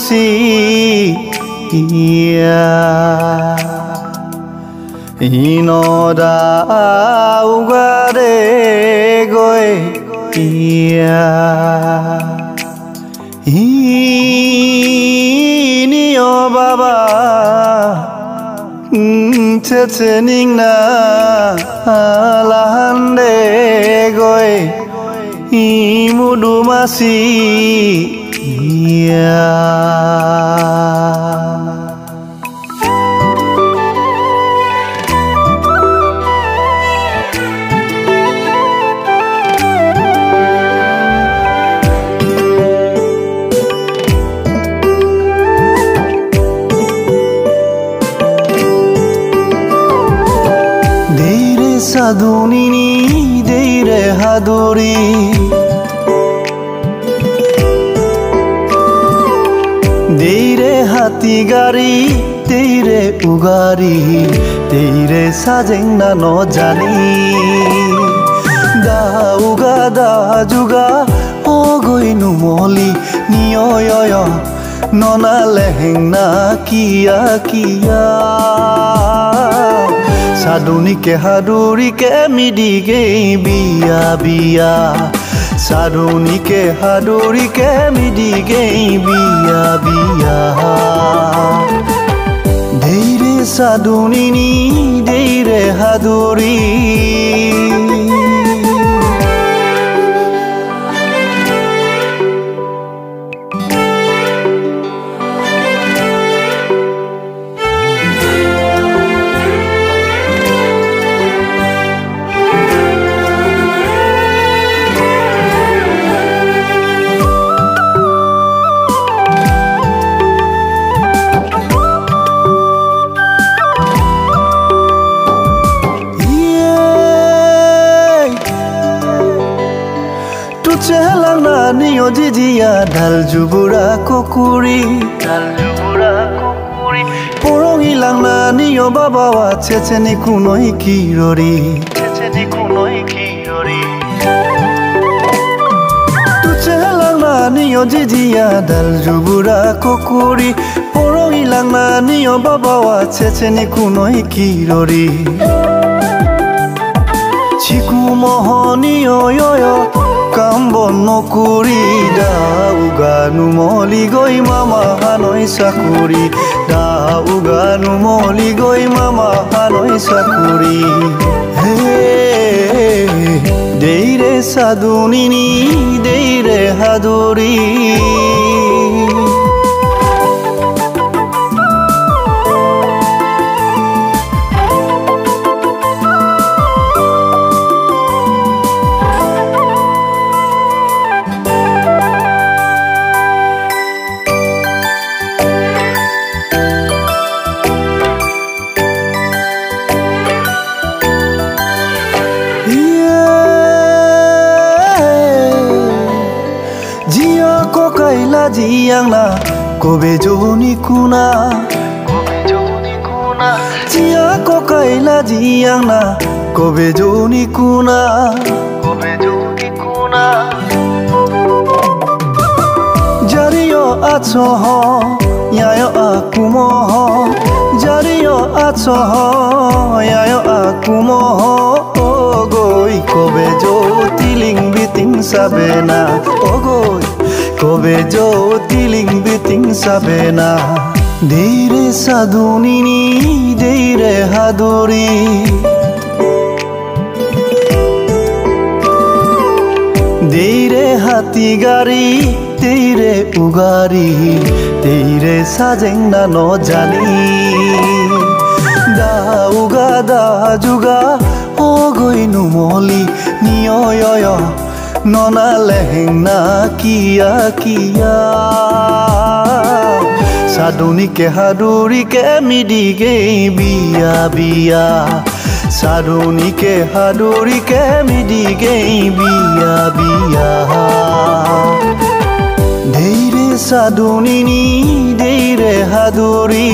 মাছি নদা উগাৰে গৈ নিয় বাবা চেচেনিং না লাহান্দে গৈ মুদুমাছি সাধুনিনি দেইরে হাদুরি দেইরে হাতি গাড়ি দেইরে উগারি দেইরে সাজেং না নজানি দা উগা দা যুগা ও গই নুমলি নিয় ননা লেহেং না কিয়া কিয়া সাধুনিকে হাদুরিকে মিডিগে বিয়া বিয়া সাধুনিকে হাদুরিকে মিডিগে বিয়া বিয়া দেইরে সাধুনিনি দেইরে হাদুরি চেলাংনা নিয় জিজিয়া ঢাল জুবুৰা কুকুৰি পৰঙিলাংনা নিয় বাবাৱা চেচেনি কুনৈ কিৰৰি চেলাংনা নিয় জিজিয়া ঢাল জুবুৰা কুকুৰি পৰঙিলাংনা নিয় বাবাৱা চেচেনি কুনৈ কিৰৰি চিকু মহনিয় কাম বন নকৰি দাউগা নুমলি গৈ মামা হানৈ চাকৰি দাউগা নুমলি গৈ মামা হানৈ চাকৰি হে দেইৰে সাধুনিনি দেইৰে হাদুৰি Kokailah jiangna kobe joni kuna Jia kokailah jiangna kobe joni kuna Jariyo atsoho yayo akumoho Jariyo atsoho yayo akumoho Ogoi kobe jo tiling biting sabena Ogoi kobe jo tiling biting sabena deire sadunini deire haduri deire hati gari deire ugari deire sajengna no jani da uga da juga ogoi numoli niyoyo nona lehengna kia kia saduni ke haduri ke midige biya biya saduni ke haduri ke midige biya biya deire saduni ni deire haduri